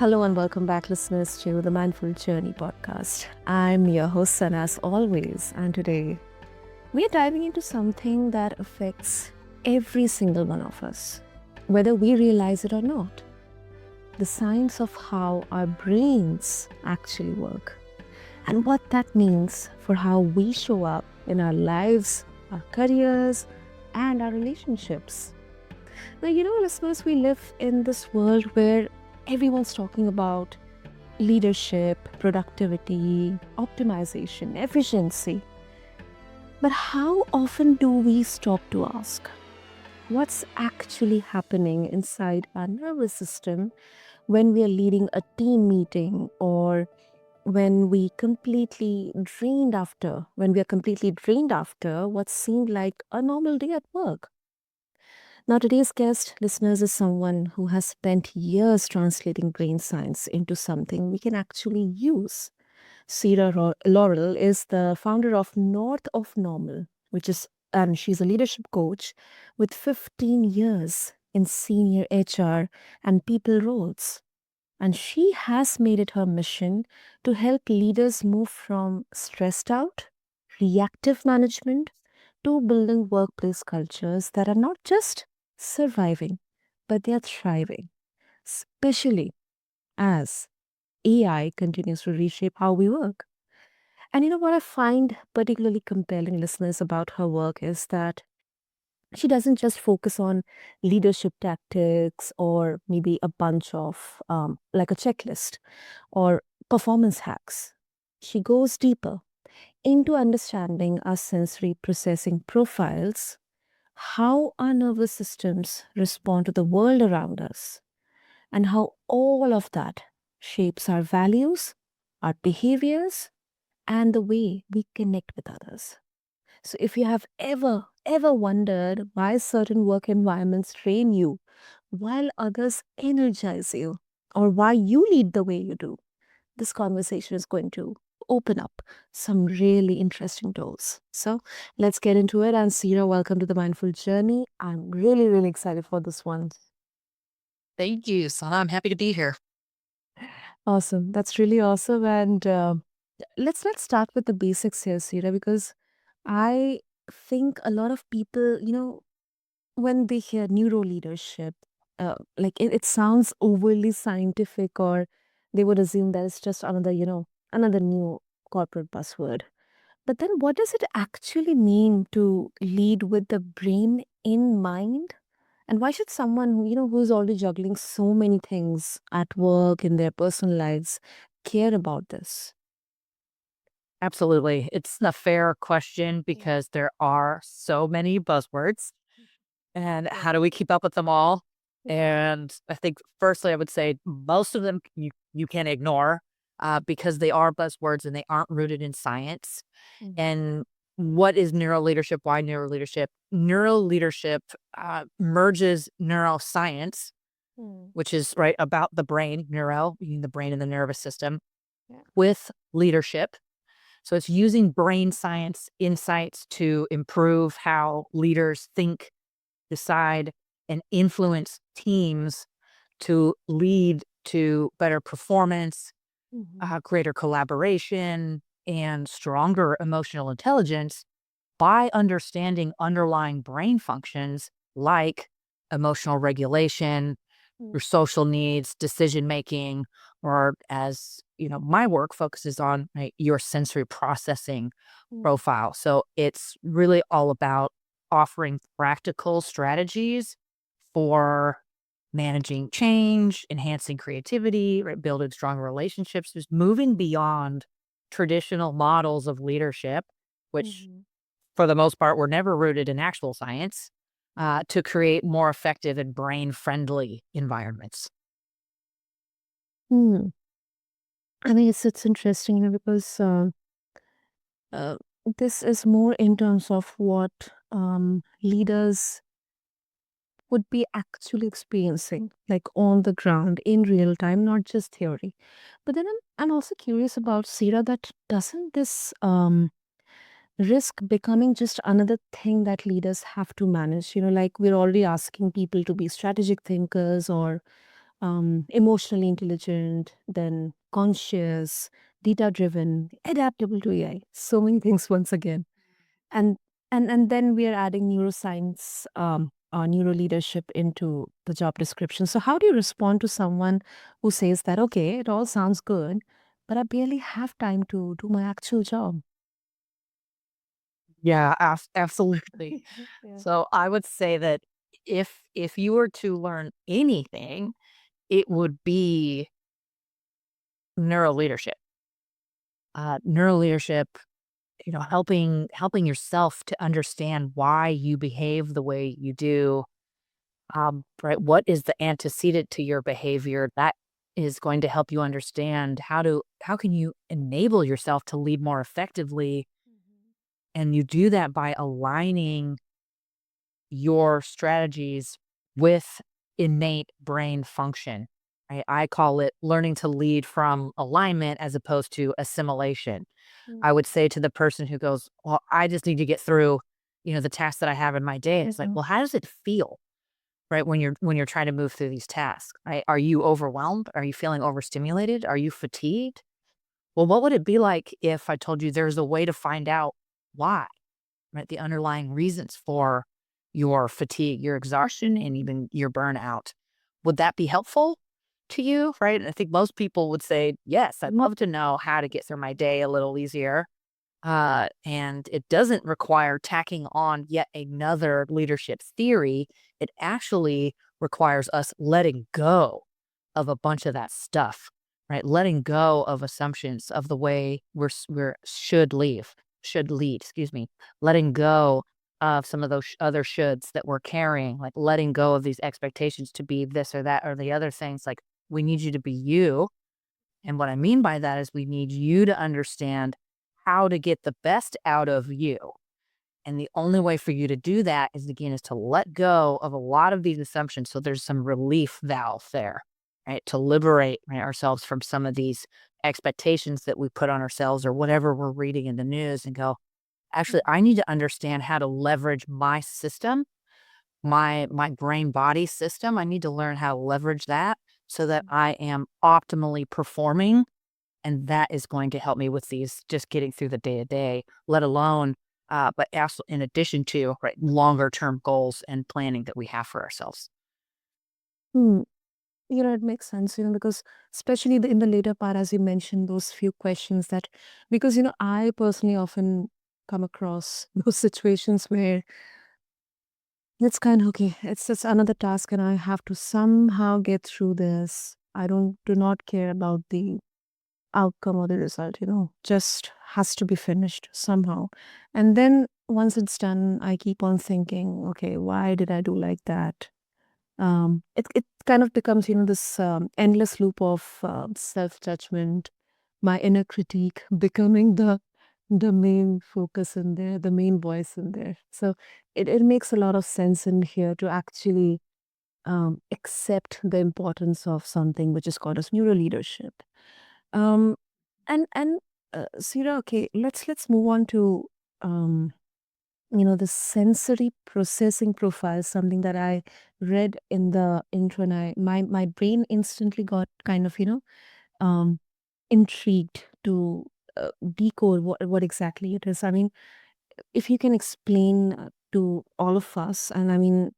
Hello and welcome back, listeners, to the Mindful Journey podcast. I'm your host, Sana, as always, and today we are diving into something that affects every single one of us, whether we realize it or not. The science of how our brains actually work and what that means for how we show up in our lives, our careers, and our relationships. Now, listeners, we live in this world where everyone's talking about leadership, productivity, optimization, efficiency. But how often do we stop to ask what's actually happening inside our nervous system when we are leading a team meeting or when we are completely drained after what seemed like a normal day at work? Now, today's guest, listeners, is someone who has spent years translating brain science into something we can actually use. Laurel is the founder of North of Normal, and she's a leadership coach with 15 years in senior HR and people roles. And she has made it her mission to help leaders move from stressed out, reactive management to building workplace cultures that are not just surviving, but they are thriving, especially as AI continues to reshape how we work. And what I find particularly compelling, listeners, about her work is that she doesn't just focus on leadership tactics or maybe a bunch of, like a checklist or performance hacks. She goes deeper into understanding our sensory processing profiles, how our nervous systems respond to the world around us, and how all of that shapes our values, our behaviors, and the way we connect with others. So, if you have ever wondered why certain work environments train you while others energize you, or why you lead the way you do, this conversation is going to open up some really interesting doors. So, let's get into it. And Sira, welcome to the Mindful Journey. I'm really, really excited for this one. Thank you, Sana. I'm happy to be here. Awesome. That's really awesome. And let's start with the basics here, Sira, because I think a lot of people, when they hear neuroleadership, it sounds overly scientific, or they would assume that it's just another new corporate buzzword. But then what does it actually mean to lead with the brain in mind? And why should someone who's already juggling so many things at work, in their personal lives, care about this? Absolutely. It's a fair question Yeah. because there are so many buzzwords. And Yeah. how do we keep up with them all? Yeah. And I think, firstly, I would say most of them you can ignore because they are buzzwords and they aren't rooted in science. Mhm. And what is neuroleadership? Why neuroleadership? Neuroleadership merges neuroscience, Mm. which is right about the brain, neuro, meaning the brain and the nervous system, Yeah. with leadership. So it's using brain science insights to improve how leaders think, decide, and influence teams to lead to better performance, Mhm. greater collaboration, and stronger emotional intelligence by understanding underlying brain functions like emotional regulation, Mm. your social needs, decision making, or as my work focuses on, right, your sensory processing Mm. profile. So it's really all about offering practical strategies for managing change, enhancing creativity, right, building strong relationships, just moving beyond traditional models of leadership, which Mhm. for the most part were never rooted in actual science, to create more effective and brain friendly environments. Hmm. I mean, it's interesting, because uh, this is more in terms of what leaders would be actually experiencing, like on the ground in real time, not just theory. But then I'm also curious about Sira, that doesn't this risk becoming just another thing that leaders have to manage? Like we're already asking people to be strategic thinkers or emotionally intelligent, then conscious, data driven, adaptable to AI. So many things once again. And and then we are adding neuroscience or neuroleadership into the job description. So how do you respond to someone who says that, okay, it all sounds good, but I barely have time to do my actual job? Yeah, absolutely. Yeah. So I would say that if you were to learn anything, it would be neuroleadership. Neuroleadership, helping yourself to understand why you behave the way you do. Right? What is the antecedent to your behavior that is going to help you understand how can you enable yourself to lead more effectively, and you do that by aligning your strategies with innate brain function. Right? I call it learning to lead from alignment as opposed to assimilation. I would Mhm. say to the person who goes, "Well, I just need to get through, the tasks that I have in my day." It's like, Mhm. well, how does it feel, right? When you're trying to move through these tasks, right? Are you overwhelmed? Are you feeling overstimulated? Are you fatigued? Well, what would it be like if I told you there's a way to find out why? Right? The underlying reasons for your fatigue, your exhaustion, and even your burnout. Would that be helpful to you? Right. And I think most people would say, yes, I'd love to know how to get through my day a little easier. And it doesn't require tacking on yet another leadership theory. It actually requires us letting go of a bunch of that stuff, right? Letting go of assumptions of the way we're should lead, excuse me. Letting go of some of those other shoulds that we're carrying, like letting go of these expectations to be this or that or the other things. Like, we need you to be you, and what I mean by that is we need you to understand how to get the best out of you. And the only way for you to do that is, again, is to let go of a lot of these assumptions. So there's some relief valve there, right? To liberate, right, ourselves from some of these expectations that we put on ourselves or whatever we're reading in the news, and go, actually, I need to understand how to leverage my system, my brain body system. I need to learn how to leverage that so that I am optimally performing, and that is going to help me with these, just getting through the day to day, let alone, but also in addition to, right, longer term goals and planning that we have for ourselves. Hmm. It makes sense, because especially in the later part, as you mentioned, those few questions that, because, I personally often come across those situations where it's kind of okay, it's just another task and I have to somehow get through this. I do not care about the outcome or the result, just has to be finished somehow. And then once it's done, I keep on thinking, okay, why did I do like that? It kind of becomes, this endless loop of self judgment, my inner critique becoming the main focus in there, the main voice in there. So it makes a lot of sense in here to actually accept the importance of something which is called as neuro leadership. Um, and Sira, okay, let's move on to um, the sensory processing profile, something that I read in the intro, and my brain instantly got kind of, um, intrigued to decode what exactly it is. I mean, if you can explain to all of us, and I mean,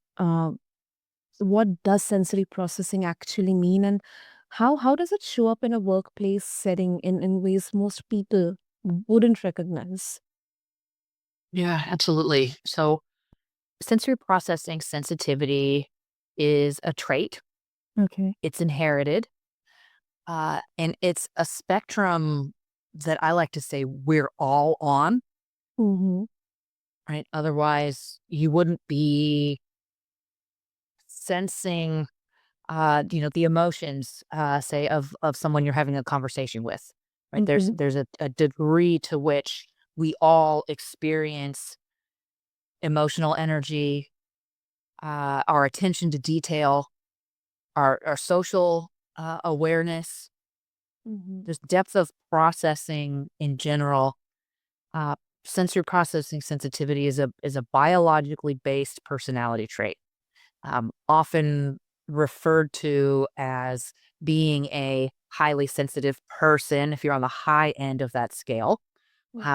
what does sensory processing actually mean, and how does it show up in a workplace setting in ways most people wouldn't recognize? Yeah, absolutely. So sensory processing sensitivity is a trait. Okay. It's inherited, and it's a spectrum that I like to say we're all on, Mm-hmm. right? Otherwise, you wouldn't be sensing, the emotions, say, of someone you're having a conversation with, right? There's Okay. there's a degree to which we all experience emotional energy, our attention to detail, our social awareness, Mm-hmm. just depth of processing in general. Uh, sensory processing sensitivity is a biologically based personality trait. Often referred to as being a highly sensitive person if you're on the high end of that scale,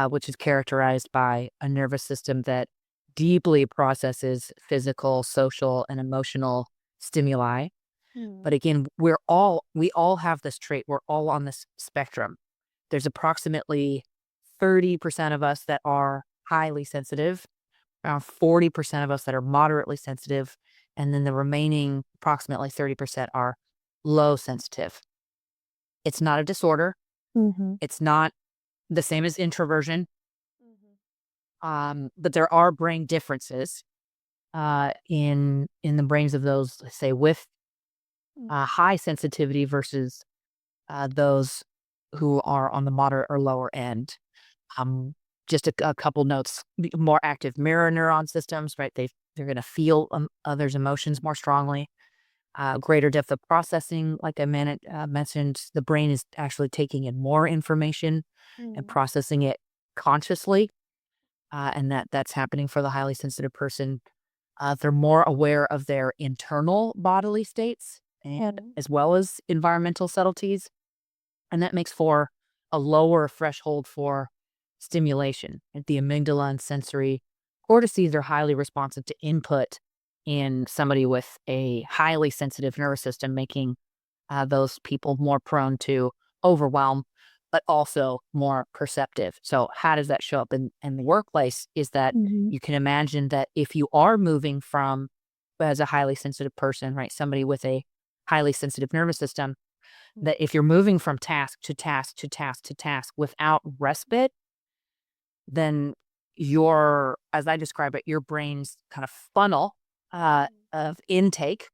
which is characterized by a nervous system that deeply processes physical, social, and emotional stimuli. But again, we all have this trait. We're all on this spectrum. There's approximately 30% of us that are highly sensitive, around 40% of us that are moderately sensitive, and then the remaining approximately 30% are low sensitive. It's not a disorder. Mm-hmm. It's not the same as introversion, but there are brain differences in the brains of those, let's say, with high sensitivity versus those who are on the moderate or lower end. Um, just a couple notes: more active mirror neuron systems, right? They're going to feel others' emotions more strongly. Greater depth of processing, like I mentioned, the brain is actually taking in more information and processing it consciously, and that's happening for the highly sensitive person. They're more aware of their internal bodily states and as well as environmental subtleties, and that makes for a lower threshold for stimulation. And the amygdala and sensory cortices are highly responsive to input in somebody with a highly sensitive nervous system, making those people more prone to overwhelm, but also more perceptive. So, how does that show up in the workplace? Is that Mm-hmm. you can imagine that if you are moving from, as a highly sensitive person, right, somebody with a highly sensitive nervous system, that if you're moving from task to task to task to task without respite, then your, as I describe it, your brain's kind of funnel of intake,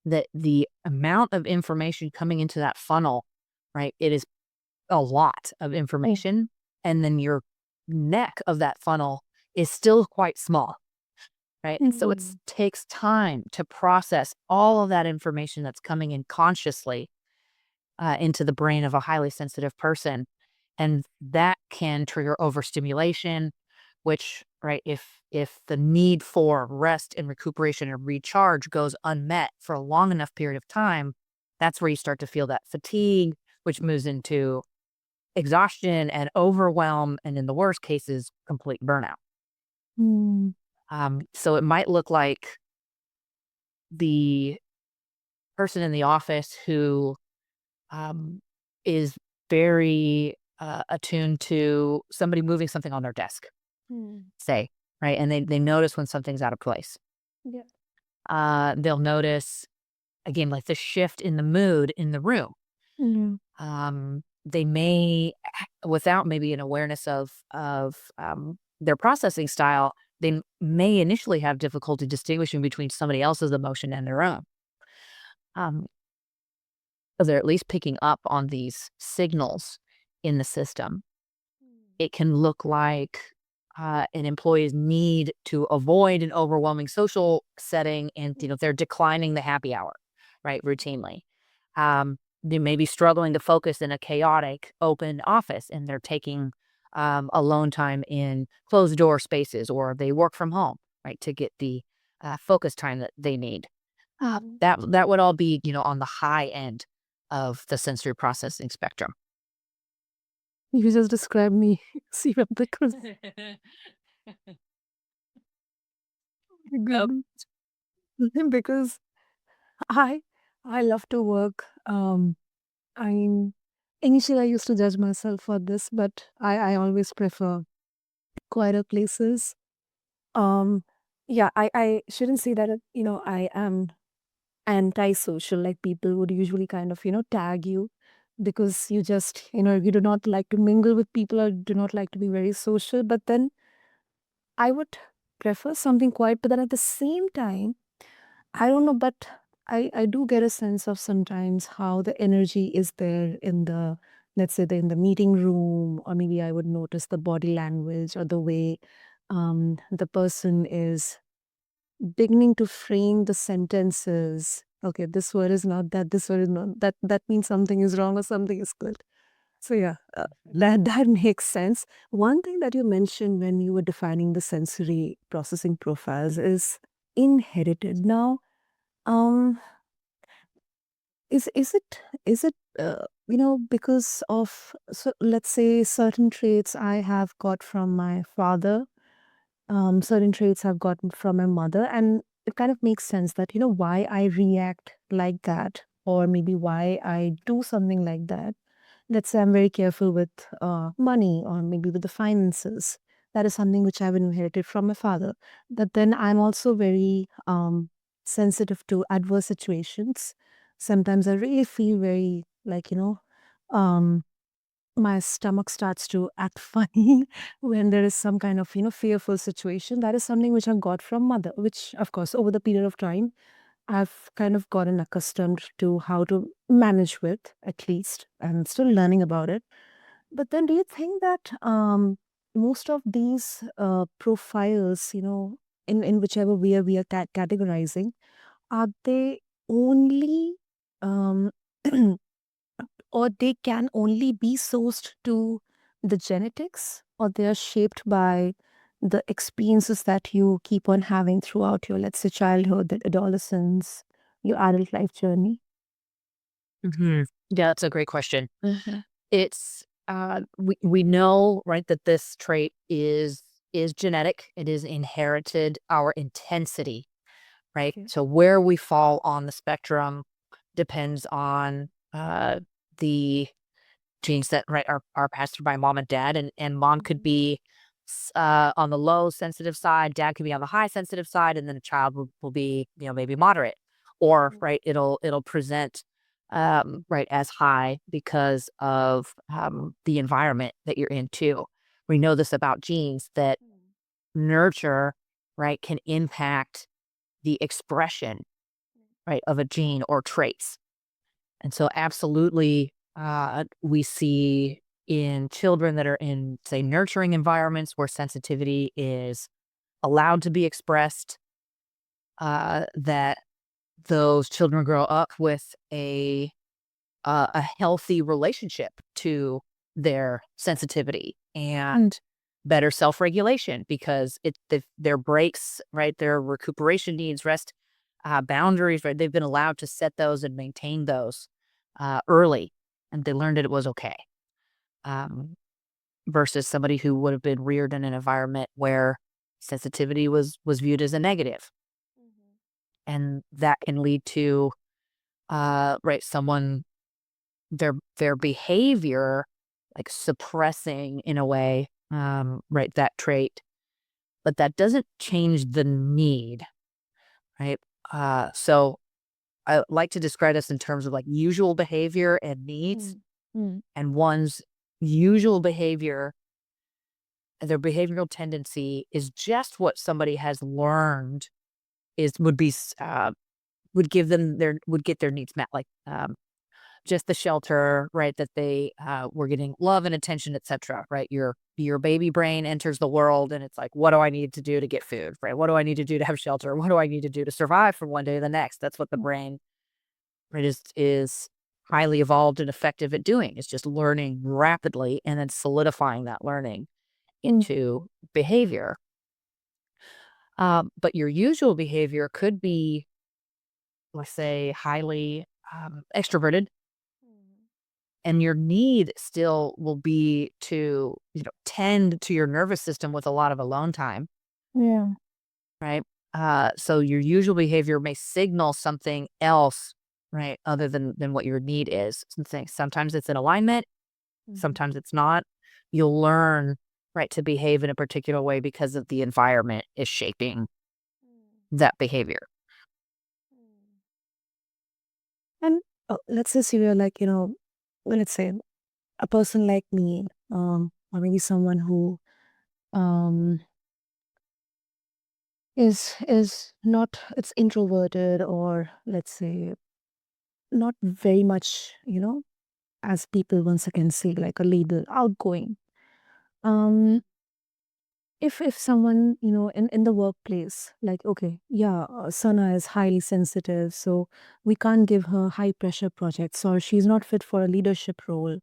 that the amount of information coming into that funnel, right? It is a lot of information. And then your neck of that funnel is still quite small, right? So it Mm-hmm. takes time to process all of that information that's coming in consciously into the brain of a highly sensitive person. And that can trigger overstimulation, which, right, if the need for rest and recuperation and recharge goes unmet for a long enough period of time, that's where you start to feel that fatigue, which moves into exhaustion and overwhelm, and in the worst cases, complete burnout. Mm-hmm. So it might look like the person in the office who um, is very attuned to somebody moving something on their desk, say, right? And they notice when something's out of place. Yeah. They'll notice, again, like the shift in the mood in the room. Mm-hmm. They may, without maybe an awareness of their processing style, they may initially have difficulty distinguishing between somebody else's emotion and their own. Um, so they're at least picking up on these signals in the system. It can look like an employee's need to avoid an overwhelming social setting, and they're declining the happy hour, right, routinely. They may be struggling to focus in a chaotic open office, and they're taking alone time in closed door spaces, or they work from home, right, to get the focus time that they need. That would all be on the high end of the sensory processing spectrum. You just described me, Sira, because Oh, good. Because I I love to work. I mean, initially I used to judge myself for this, but I always prefer quieter places. Um, yeah, I shouldn't say that, I am antisocial, like people would usually kind of, tag you because you just, you do not like to mingle with people or do not like to be very social. But then I would prefer something quiet, but then at the same time, I don't know, but I do get a sense of sometimes how the energy is there in the, let's say, in the meeting room, or maybe I would notice the body language or the way the person is beginning to frame the sentences. Okay, this word is not that, this word is not that, that means something is wrong or something is good. So yeah, that makes sense. One thing that you mentioned when you were defining the sensory processing profiles is inherited. Now, um, is it because of, so let's say, certain traits I have got from my father, certain traits I've gotten from my mother, and it kind of makes sense that why I react like that, or maybe why I do something like that. Let's say I'm very careful with money, or maybe with the finances. That is something which I've inherited from my father. But then I'm also very sensitive to adverse situations. Sometimes I really feel very like, um, my stomach starts to act funny when there is some kind of, fearful situation. That is something which I got from mother, which, of course, over the period of time, I've kind of gotten accustomed to how to manage with, at least. I'm still learning about it. But then do you think that most of these profiles, in whichever way we are categorizing, are they only um, or they can only be sourced to the genetics, or they are shaped by the experiences that you keep on having throughout your, let's say, childhood, the adolescence, your adult life journey? Mhm. Yeah, that's a great question. Mhm. It's we know, right, that this trait is genetic. It is inherited. Our intensity, right? Okay. So where we fall on the spectrum depends on the genes that, right, are passed through by mom and dad, and mom could Mhm. be on the low sensitive side, dad could be on the high sensitive side, and then a child will be, maybe moderate, or, Mhm. right, it'll present right, as high because of the environment that you're in too. We know this about genes, that nurture, right, can impact the expression, right, of a gene or traits. And so absolutely, we see in children that are in, say, nurturing environments where sensitivity is allowed to be expressed, that those children grow up with a healthy relationship to their sensitivity and better self-regulation, because their breaks, right, their recuperation needs, rest boundaries, right, they've been allowed to set those and maintain those early, and they learned that it was okay. Um, versus somebody who would have been reared in an environment where sensitivity was viewed as a negative, and that can lead to right, someone, their behavior, like, suppressing in a way, right, that trait, but that doesn't change the need, right? So I like to describe this in terms of, like, usual behavior and needs, Mm. Mm. and one's usual behavior, their behavioral tendency is just what somebody has learned is would be would give them their would get their needs met, like, just the shelter, right, that they, were getting love and attention, etcetera, right? Your baby brain enters the world, and it's like, "What do I need to do to get food?" Right? "What do I need to do to have shelter? What do I need to do to survive from one day to the next?" That's what the brain, right, is highly evolved and effective at doing. It's just learning rapidly and then solidifying that learning Mm. into behavior. But your usual behavior could be, let's say, highly, extroverted, and your need still will be to, tend to your nervous system with a lot of alone time, Yeah. right? So your usual behavior may signal something else, right, other than what your need is. Sometimes it's in alignment, Mhm. sometimes it's not. You'll learn, right, to behave in a particular way because of the environment is shaping that behavior. And let's say, Sira, like, let's say a person like me, or maybe someone who um, is not, it's introverted, or let's say not very much, as people once again say, like a little outgoing. Um, if someone, in the workplace, like, okay, yeah, Sana is highly sensitive, so we can't give her high pressure projects, or she's not fit for a leadership role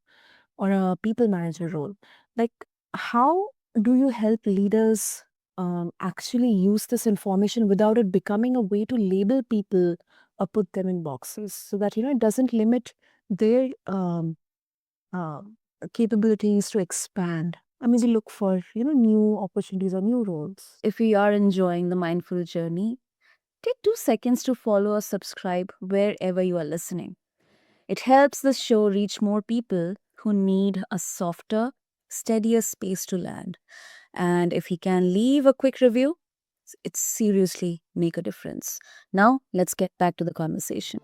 or a people manager role. Like, how do you help leaders actually use this information without it becoming a way to label people put them in boxes so that, it doesn't limit their uh, capabilities to expand. I mean, they look for, new opportunities or new roles. If you are enjoying the mindful journey, take 2 seconds to follow or subscribe wherever you are listening. It helps the show reach more people who need a softer, steadier space to land. And if he can leave a quick review, it seriously make a difference. Now, let's get back to the conversation.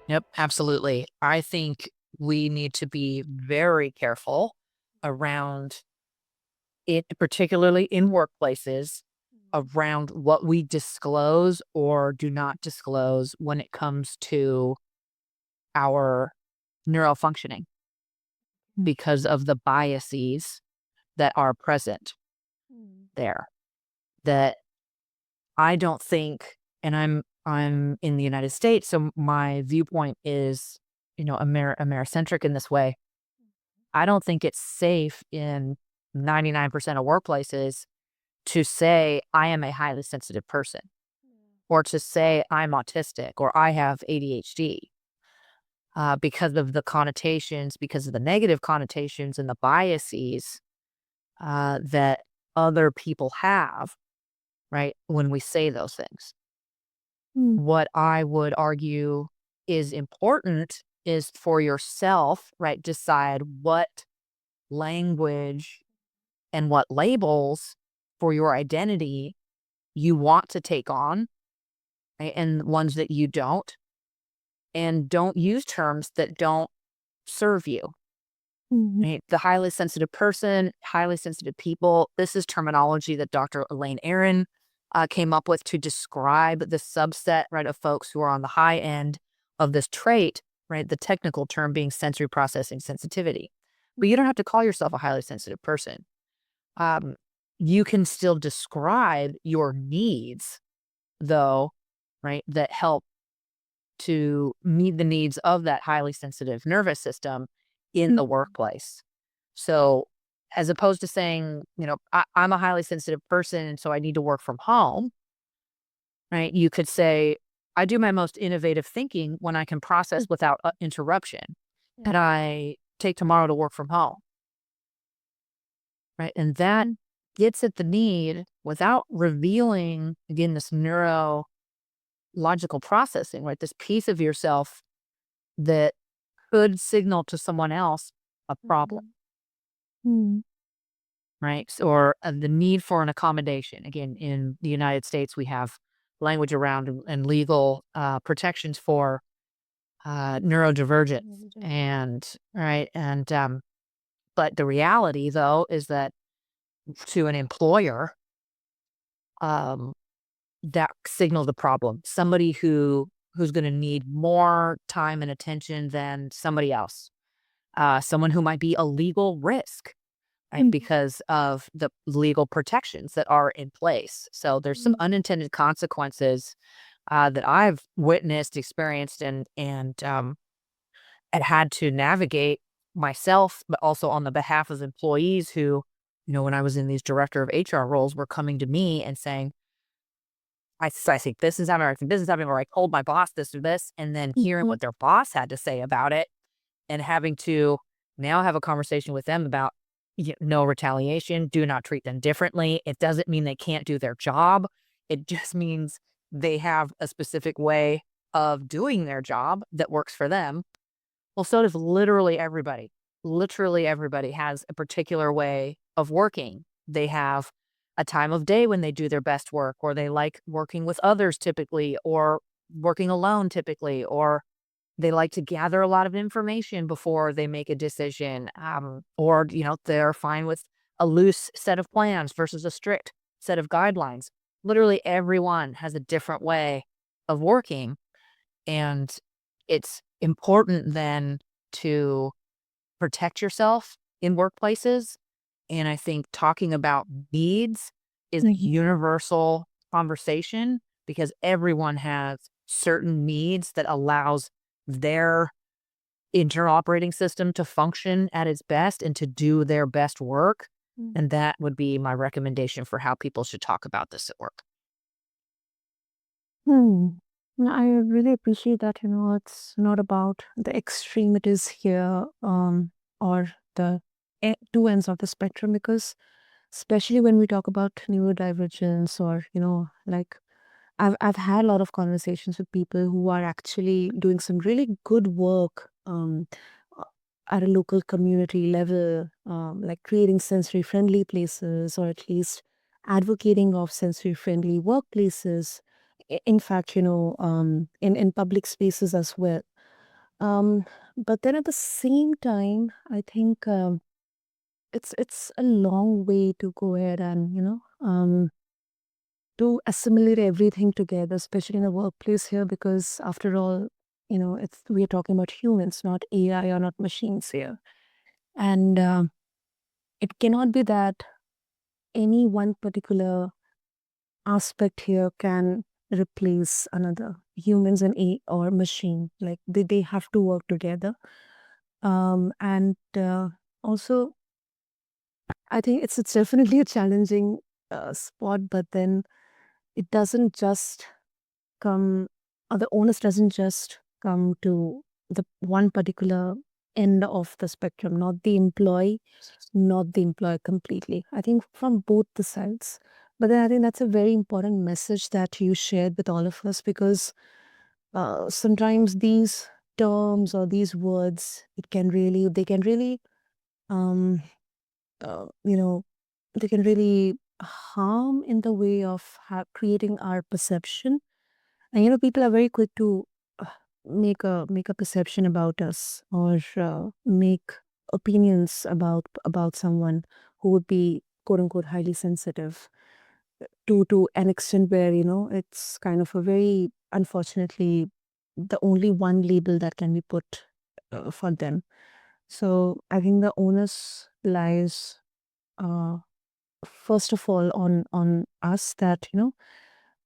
Yep, absolutely. I think we need to be very careful around it, particularly in workplaces, around what we disclose or do not disclose when it comes to our neural functioning because of the biases that are present there. That I don't think, and I'm in the United States, so my viewpoint is, Americentric in this way. I don't think it's safe in 99% of workplaces to say I am a highly sensitive person or to say I'm autistic or I have ADHD because of the connotations, because of the negative connotations and the biases that other people have, right, when we say those things. Mm. What I would argue is important is for yourself, right? Decide what language and what labels for your identity you want to take on, right? And ones that you don't. And don't use terms that don't serve you. Mhm. Right? The highly sensitive person, highly sensitive people. This is terminology that Dr. Elaine Aron came up with to describe the subset, right, of folks who are on the high end of this trait, right? The technical term being sensory processing sensitivity. But you don't have to call yourself a highly sensitive person. Um, you can still describe your needs, though, right, that help to meet the needs of that highly sensitive nervous system in the workplace. So, as opposed to saying, I'm a highly sensitive person, and so I need to work from home, right? You could say, I do my most innovative thinking when I can process without interruption. And I take tomorrow to work from home, right? And that gets at the need without revealing, again, this neurological processing, right? This piece of yourself that could signal to someone else a problem, Mm. right? Or the need for an accommodation. Again, in the United States, we have language around and legal protections for neurodivergence, and right, and but the reality, though, is that to an employer, um, that signals the problem. Somebody who's going to need more time and attention than somebody else. Someone who might be a legal risk, right, because of the legal protections that are in place. So there's some unintended consequences that I've witnessed, experienced, and had to navigate myself, but also on the behalf of employees who, when I was in these director of HR roles, were coming to me and saying, I think this is happening, or I think this is happening, or I told my boss this or this, and then hearing what their boss had to say about it and having to now have a conversation with them about no retaliation, do not treat them differently. It doesn't mean they can't do their job. It just means they have a specific way of doing their job that works for them. Well, so does literally everybody. Literally everybody has a particular way of working. They have a time of day when they do their best work, or they like working with others typically, or working alone typically, or they like to gather a lot of information before they make a decision, or they're fine with a loose set of plans versus a strict set of guidelines. Literally everyone has a different way of working, and it's important then to protect yourself in workplaces. And I think talking about needs is a universal conversation because everyone has certain needs that allows their internal operating system to function at its best and to do their best work. And that would be my recommendation for how people should talk about this at work. Hmm. I really appreciate that, it's not about the extreme it is here, or the two ends of the spectrum, because especially when we talk about neurodivergence, or, like I've had a lot of conversations with people who are actually doing some really good work, uh, at a local community level, like creating sensory friendly places, or at least advocating of sensory friendly workplaces. In fact, in public spaces as well. Um, but then at the same time, I think it's a long way to go ahead and to assimilate everything together, especially in the workplace here, because after all, it's we're talking about humans, not AI or not machines here, and it cannot be that any one particular aspect here can replace another. Humans and a or machine, like they have to work together. And also, I think it's definitely a challenging spot, but then it doesn't just come, or the onus doesn't just come to the one particular end of the spectrum, not the employee, not the employer completely. I think from both the sides. But then I think that's a very important message that you shared with all of us, because sometimes these terms or these words, they can really, um, uh, you know, they can really harm in the way of creating our perception. And people are very quick to uh, make a perception about us, or make opinions about someone who would be quote unquote highly sensitive, to an extent where it's kind of a very unfortunately the only one label that can be put for them. So I think the onus lies, uh, first of all, on us, that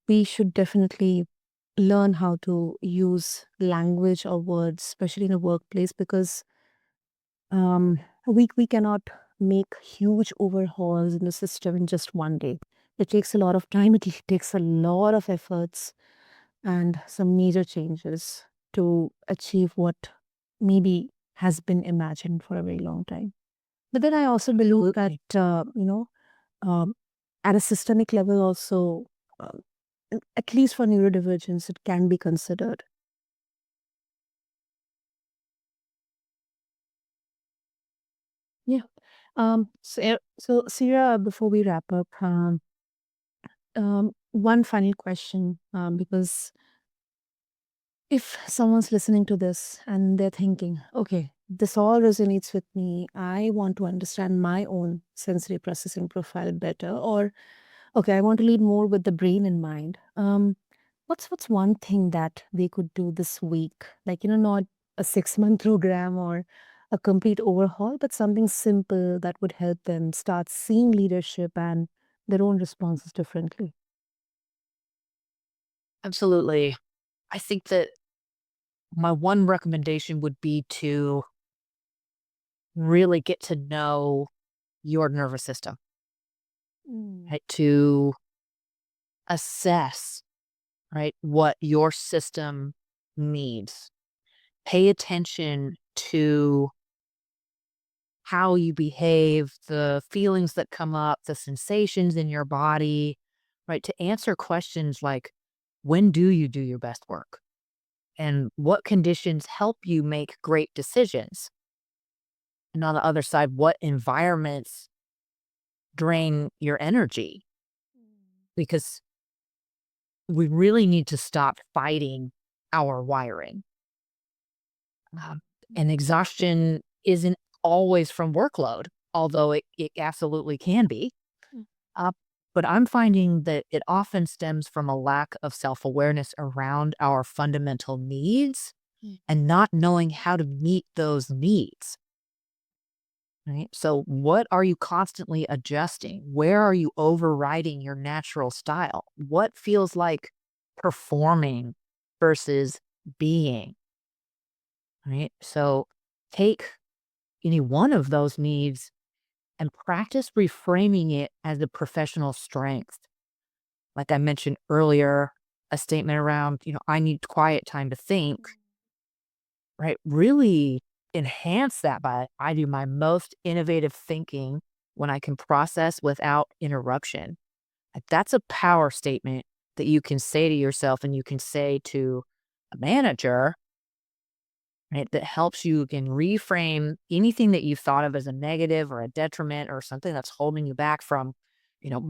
we should definitely learn how to use language or words, especially in a workplace, because we cannot make huge overhauls in the system in just one day. It takes a lot of time. It takes a lot of efforts and some major changes to achieve what maybe has been imagined for a very long time. But then I also believe that um, at a systemic level also, uh, at least for neurodivergence, it can be considered. Yeah. So Sira, before we wrap up, one final question, because if someone's listening to this and they're thinking, okay, this all resonates with me, I want to understand my own sensory processing profile better, or okay, I want to lead more with the brain in mind. What's one thing that they could do this week? Like, not a 6-month program or a complete overhaul, but something simple that would help them start seeing leadership and their own responses differently. Absolutely. I think that my one recommendation would be to really get to know your nervous system, Mm. right? To assess, right, what your system needs. Pay attention to how you behave, the feelings that come up, the sensations in your body, right? To answer questions like, when do you do your best work? And what conditions help you make great decisions? And on the other side, what environments drain your energy? Because we really need to stop fighting our wiring. Um, and exhaustion isn't always from workload, although it absolutely can be. Uh, but I'm finding that it often stems from a lack of self awareness around our fundamental needs and not knowing how to meet those needs. Right. So, what are you constantly adjusting? Where are you overriding your natural style? What feels like performing versus being? Right. So, take any one of those needs and practice reframing it as a professional strength. Like I mentioned earlier, a statement around, I need quiet time to think, right? Really enhance that by I do my most innovative thinking when I can process without interruption. Like, that's a power statement that you can say to yourself and you can say to a manager, right? That helps you again reframe anything that you thought of as a negative or a detriment or something that's holding you back from,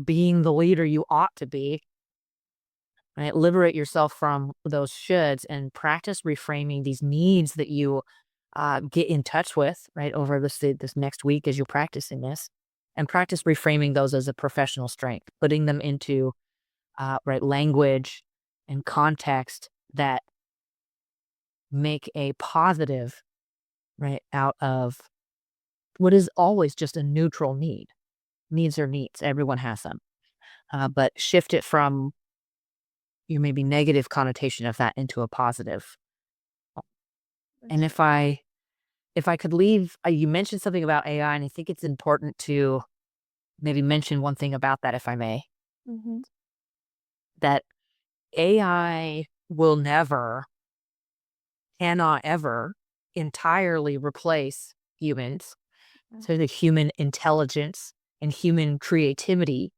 being the leader you ought to be. Right? Liberate yourself from those shoulds and practice reframing these needs that you get in touch with, right, over this next week as you're practicing this, and practice reframing those as a professional strength, putting them into right language and context that make a positive right out of what is always just a neutral need. Needs are needs. Everyone has them, but shift it from your maybe negative connotation of that into a positive. And if I could leave, you mentioned something about AI, and I think it's important to maybe mention one thing about that, if I may, Mm-hmm. that AI will never, cannot ever entirely replace humans. So the human intelligence and human creativity,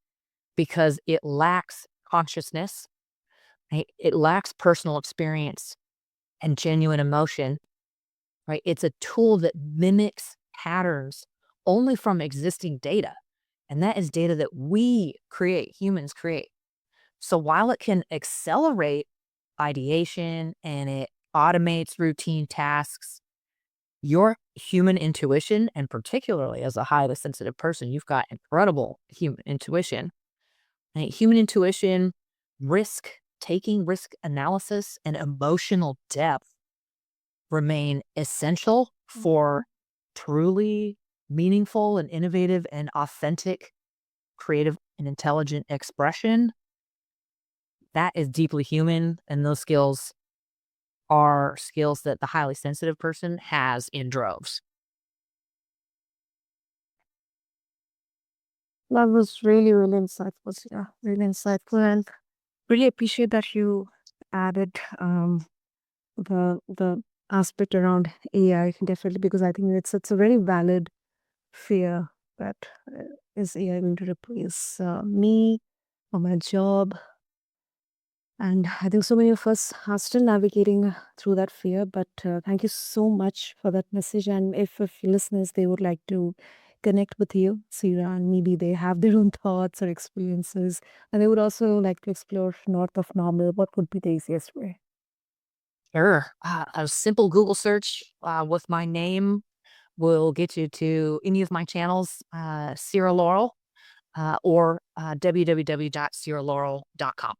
because it lacks consciousness, right? It lacks personal experience and genuine emotion, right? It's a tool that mimics patterns only from existing data. And that is data that we create, humans create. So while it can accelerate ideation and it automates routine tasks, your human intuition, and particularly as a highly sensitive person, you've got incredible human intuition. Right? Human intuition, risk taking, risk analysis, and emotional depth remain essential for truly meaningful and innovative and authentic, creative and intelligent expression. That is deeply human. And those skills are skills that the highly sensitive person has in droves. That was really, really insightful. Yeah, really insightful, and really appreciate that you added the aspect around AI, definitely, because I think it's a very valid fear that is AI going to replace me or my job. And I think so many of us are still navigating through that fear. But thank you so much for that message. And if listeners, they would like to connect with you, Sira, and maybe they have their own thoughts or experiences, and they would also like to explore north of normal, what would be the easiest way? Sure. A simple Google search with my name will get you to any of my channels, Sira Laurel, or www.siralaurel.com.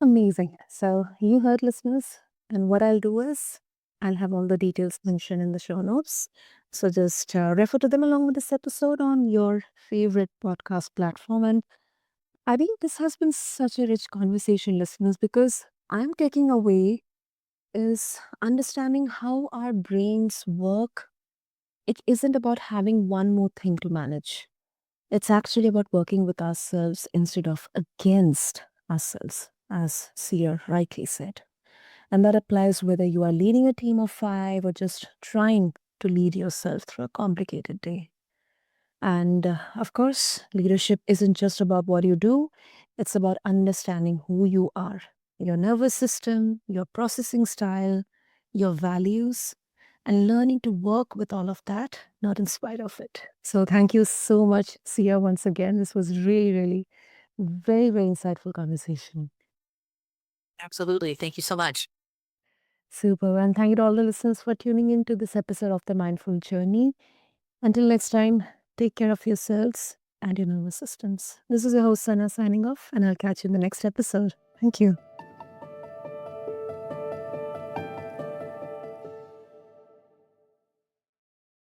Amazing. So you heard, listeners, and what I'll do is I'll have all the details mentioned in the show notes. So just refer to them along with this episode on your favorite podcast platform. And I think this has been such a rich conversation, listeners, because I'm taking away is understanding how our brains work. It isn't about having one more thing to manage. It's actually about working with ourselves instead of against ourselves, as Seer rightly said. And that applies whether you are leading a team of five or just trying to lead yourself through a complicated day. And of course, leadership isn't just about what you do, it's about understanding who you are, your nervous system, your processing style, your values, and learning to work with all of that, not in spite of it. So, thank you so much, Sia, once again. This was really, really very, very insightful conversation. Absolutely. Thank you so much. Super. And thank you to all the listeners for tuning in to this episode of The Mindful Journey. Until next time, take care of yourselves and your nervous systems. This is your host, Sana, signing off, and I'll catch you in the next episode. Thank you.